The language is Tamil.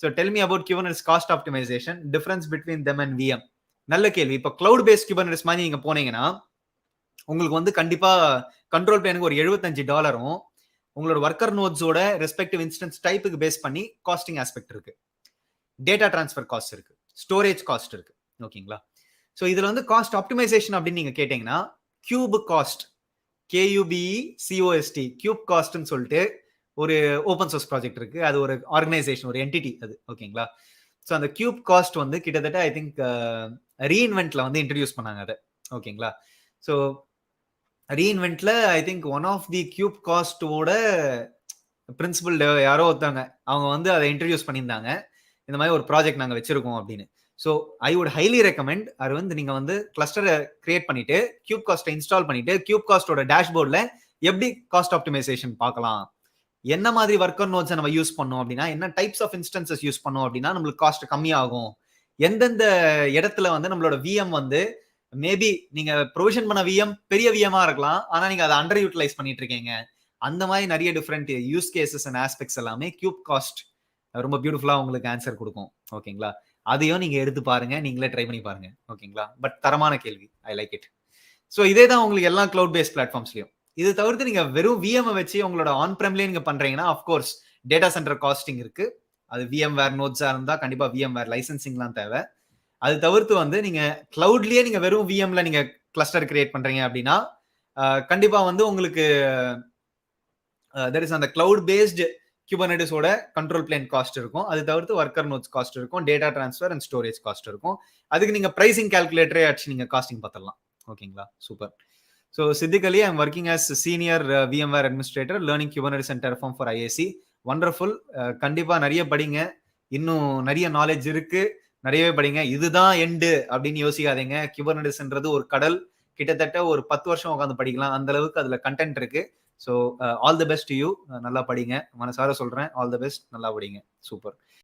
So tell me about Kubernetes cost optimization, difference between them and VM. நல்ல கேள்வி. இப்போ கிளவுட் பேஸ்ட் Kubernetes மாதிரி நீங்க போனீங்கன்னா உங்களுக்கு வந்து கண்டிப்பா கண்ட்ரோல் பிளேனுக்கு ஒரு $75 உங்களோட ஒர்க்கர் நோட்ஸோட ரெஸ்பெக்டிவ் இன்ஸ்டன்ஸ் டைப்புக்கு பேஸ் பண்ணி காஸ்டிங் ஆஸ்பெக்ட் இருக்கு, டேட்டா டிரான்ஸ்ஃபர் காஸ்ட் இருக்கு, ஸ்டோரேஜ் காஸ்ட் இருக்கு. ஓகேங்களா? ஸோ இதுல வந்து காஸ்ட் ஆப்டிமைசேஷன் அப்படின்னு நீங்க கேட்டீங்கன்னா KubeCost, KUBECOST, KubeCostன்னு சொல்லிட்டு ஒரு ஓப்பன் சோர்ஸ் ப்ராஜெக்ட் இருக்கு. அது ஒரு ஆர்கனைசேஷன், ஒரு என்டிட்டி அது. ஓகேங்களா? ஸோ அந்த KubeCost வந்து கிட்டத்தட்ட ஐ திங்க் ரீஇன்வென்ட்ல வந்து இன்ட்ரடியூஸ் பண்ணாங்க அதை. ஓகேங்களா? ஸோ ரீஇன்வென்ட்ல I think one of the KubeCostோட பிரின்சிபல் யாரோ ஒருத்தவங்க அவங்க வந்து அதை இன்ட்ரடியூஸ் பண்ணியிருந்தாங்க. இந்த மாதிரி ஒரு ப்ராஜெக்ட் நாங்கள் வச்சிருக்கோம் அப்படின்னு. So I would highly recommend அது வந்து நீங்க வந்து கிளஸ்டரை கிரியேட் பண்ணிட்டு KubeCostை இன்ஸ்டால் பண்ணிட்டு KubeCostோட டேஷ்போர்ட்ல எப்படி காஸ்ட் ஆப்டிமைசேஷன் பார்க்கலாம், என்ன மாதிரி ஒர்க்கர் நோட்ஸை நம்ம யூஸ் பண்ணோம் அப்படின்னா, என்ன டைப்ஸ் ஆஃப் இன்ஸ்டன்சஸ் யூஸ் பண்ணோம் அப்படின்னா நம்மளுக்கு காஸ்ட் கம்மியாகும், எந்தெந்த இடத்துல வந்து நம்மளோட VM வந்து மேபி நீங்க ப்ரொவிஷன் பண்ண VM பெரிய VMஆ இருக்கலாம், ஆனா நீங்க அதை அண்டர் யூட்டிலைஸ் பண்ணிட்டு இருக்கீங்க. அந்த மாதிரி நிறைய different use cases and aspects எல்லாமே KubeCost ரொம்ப பியூட்டிஃபுல்லா உங்களுக்கு ஆன்சர் கொடுக்கும். ஓகேங்களா? அதையும் நீங்க எடுத்து பாருங்க, நீங்களே ட்ரை பண்ணி பாருங்க. ஓகேங்களா? பட் தரமான கேள்வி, ஐ லைக் இட். ஸோ இதே தான் உங்களுக்கு எல்லா கிளவுட் பேஸ்ட் பிளாட்ஃபார்ம்ஸ்லயும். இது தவிர்த்து நீங்க வெறும் VM வச்சு உங்களோட ஆன் பிரம்லயே நீங்க பண்றீங்கன்னா அஃப்கோர்ஸ் டேட்டா சென்டர் காஸ்டிங் இருக்கு. அது VMware நோட்ஸா இருந்தா கண்டிப்பா VMware லைசன்சிங்லாம் தேவை. அது தவிர்த்து வந்து நீங்க கிளவுட்லயே நீங்க வெறும் VMல நீங்க கிளஸ்டர் கிரியேட் பண்றீங்க அப்படின்னா கண்டிப்பா வந்து உங்களுக்கு தட் இஸ் அந்த கிளவுட் பேஸ்டு Kubernetesோட கண்ட்ரோல் பிளேன் காஸ்ட் இருக்கும். அது தவிர்த்து ஒர்க்கர் நோட்ஸ் காஸ்ட் இருக்கும், data transfer and storage cost இருக்கும். அதுக்கு நீங்க பிரைசிங் கால்குலேட்டரே அடிச்சு நீங்க காஸ்டிங் பார்த்துடலாம். ஓகேங்களா? Super. So Siddiqali I am working as senior VMware administrator learning Kubernetes and Terraform for IAC. Wonderful. கண்டிப்பா நிறைய படிங்க, இன்னும் நிறைய நாலேஜ் இருக்கு, நிறையவே படிங்க. இதுதான் எண்டு அப்படின்னு யோசிக்காதீங்க. Kubernetesன்றது ஒரு கடல், கிட்டத்தட்ட ஒரு 10 வருஷம் உட்காந்து படிக்கலாம், அந்த அளவுக்கு அதுல கண்டென்ட் இருக்கு. So all the best to you. நல்லா படிங்க, மனசார சொல்றேன். ஆல் தி பெஸ்ட், நல்லா படிங்க. சூப்பர்.